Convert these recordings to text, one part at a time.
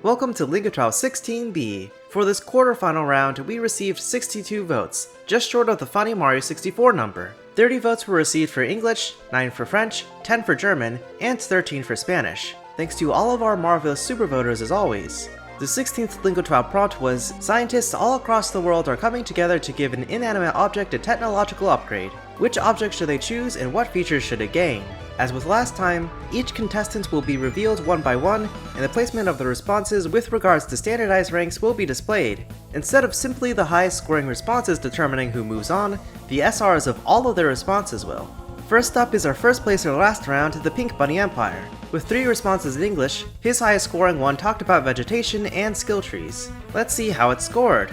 Welcome to LingoTWOW 16B. For this quarterfinal round, we received 62 votes, just short of the funny Mario 64 number. 30 votes were received for English, 9 for French, 10 for German, and 13 for Spanish. Thanks to all of our marvelous super voters as always. The 16th LingoTWOW prompt was, scientists all across the world are coming together to give an inanimate object a technological upgrade. Which object should they choose and what features should it gain? As with last time, each contestant will be revealed one by one, and the placement of the responses with regards to standardized ranks will be displayed. Instead of simply the highest scoring responses determining who moves on, the SRs of all of their responses will. First up is our first placer last round, the Pink Bunny Empire. With 3 responses in English, his highest scoring one talked about vegetation and skill trees. Let's see how it scored.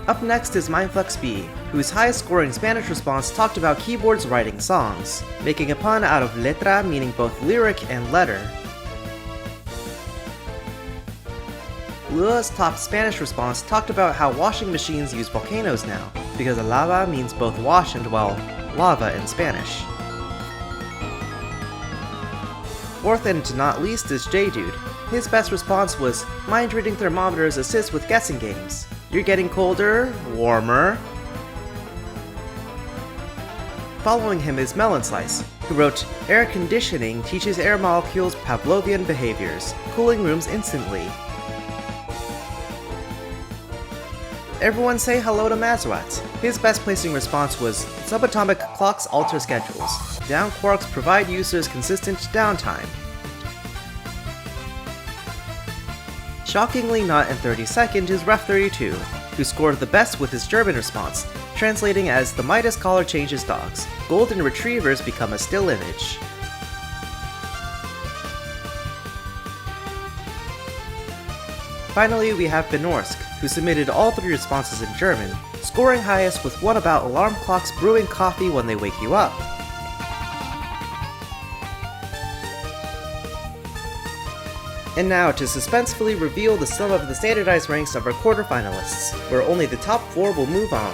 Up next is MindFlexB, whose highest scoring Spanish response talked about keyboards writing songs, making a pun out of letra meaning both lyric and letter. Lua's top Spanish response talked about how washing machines use volcanoes now, because lava means both wash and, well, lava in Spanish. Fourth and not least is J-Dude. His best response was, mind reading thermometers assist with guessing games. You're getting colder, warmer. Following him is Melon Slice, who wrote, air conditioning teaches air molecules Pavlovian behaviors, cooling rooms instantly. Everyone say hello to Mazuat. His best placing response was, subatomic clocks alter schedules. Down quarks provide users consistent downtime. Shockingly not in 32nd is Ref32, who scored the best with his German response, translating as the Midas collar changes dogs. Golden retrievers become a still image. Finally, we have Benorsk, who submitted all 3 responses in German, scoring highest with one about alarm clocks brewing coffee when they wake you up. And now to suspensefully reveal the sum of the standardized ranks of our quarterfinalists, where only the top 4 will move on.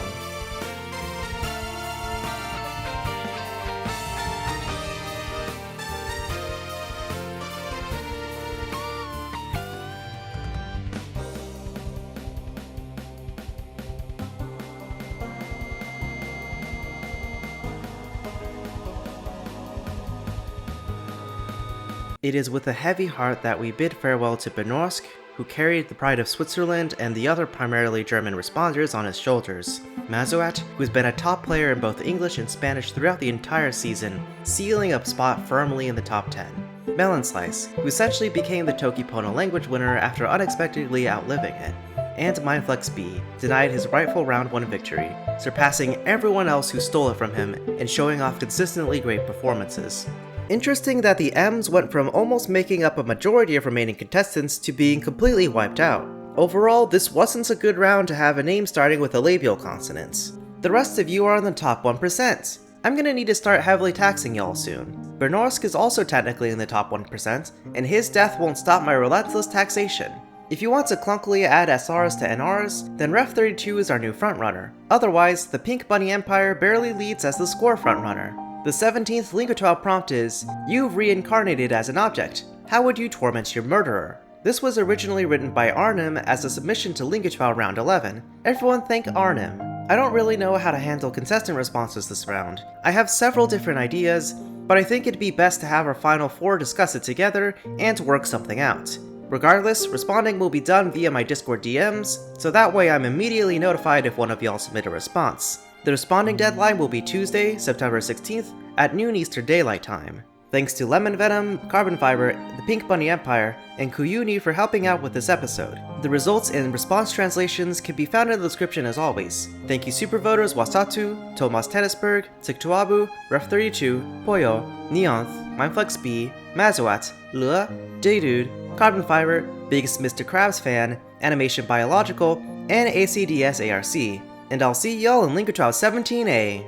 It is with a heavy heart that we bid farewell to Benorsk, who carried the pride of Switzerland and the other primarily German responders on his shoulders. Mazuat, who's been a top player in both English and Spanish throughout the entire season, sealing a spot firmly in the top 10. Melon Slice, who essentially became the Tokipono language winner after unexpectedly outliving it. And MindFlexB denied his rightful round 1 victory, surpassing everyone else who stole it from him and showing off consistently great performances. Interesting that the M's went from almost making up a majority of remaining contestants to being completely wiped out. Overall, this wasn't a good round to have a name starting with a labial consonant. The rest of you are in the top 1%. I'm gonna need to start heavily taxing y'all soon. Benorsk is also technically in the top 1%, and his death won't stop my relentless taxation. If you want to clunkily add SRs to NRs, then Ref32 is our new frontrunner. Otherwise, the Pink Bunny Empire barely leads as the score frontrunner. The 17th LingoTWOW prompt is, you've reincarnated as an object. How would you torment your murderer? This was originally written by Arnim as a submission to LingoTWOW round 11. Everyone thank Arnim. I don't really know how to handle contestant responses this round. I have several different ideas, but I think it'd be best to have our final 4 discuss it together and work something out. Regardless, responding will be done via my Discord DMs, so that way I'm immediately notified if one of y'all submit a response. The responding deadline will be Tuesday, September 16th at noon Eastern Daylight Time. Thanks to Lemon Venom, Carbon Fiber, the Pink Bunny Empire, and Kuyuni for helping out with this episode. The results and response translations can be found in the description as always. Thank you super voters Wasatu, Tomas Tennisberg, Tiktuabu, Ref32, Poyo, Neonth, MindFlexB, Mazuat, Lua, J-Dude, Carbon Fiber, Biggest Mr. Krabs fan, Animation Biological, and ACDS ARC. And I'll see y'all in LingoTWOW 17A.